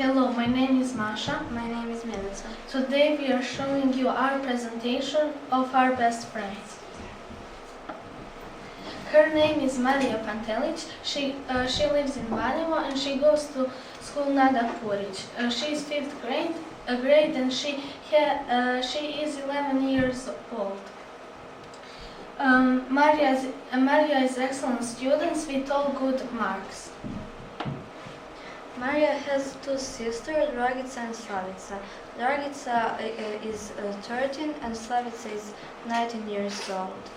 Hello, my name is Maša. My name is Milica. Today we are showing you our presentation of our best friends. Her name is Maša Jovanović. She lives in Valjevo and she goes to school Nada Purić. She is 5th grade and she is 11 years old. Maria is excellent student with all good marks. Maria has two sisters, Dragica and Slavica. Dragica is 13 and Slavica is 19 years old.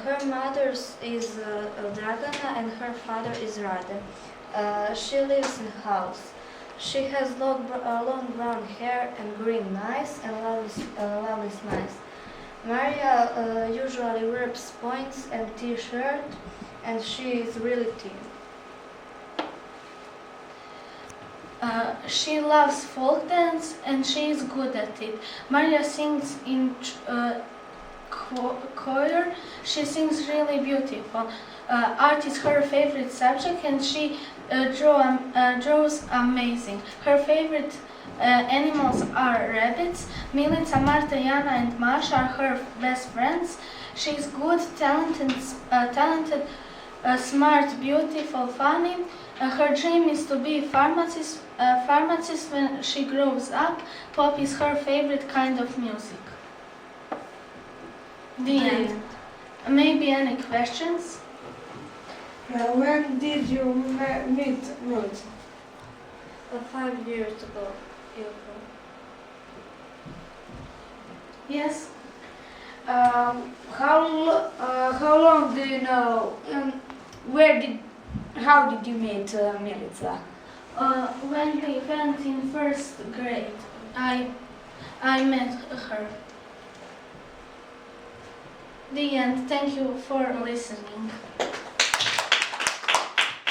Her mother is Dragana and her father is Rade. She lives in a house. She has long brown hair and green eyes and lovely smiles. Maria usually wears points and t-shirt and she is really thin. She loves folk dance and she is good at it. Maria sings in choir. She sings really beautiful. Art is her favorite subject and she draws amazing. Her favorite animals are rabbits. Milica, Marta, Jana and Maša are her best friends. She is good, talented, smart, beautiful, funny. Her dream is to be a pharmacist when she grows up. Pop is her favorite kind of music. The end. Maybe any questions? When did you meet Milica? 5 years ago. Yes. How long do you know? How did you meet Milica? When we went in 1st grade, I met her. The end. Thank you for listening.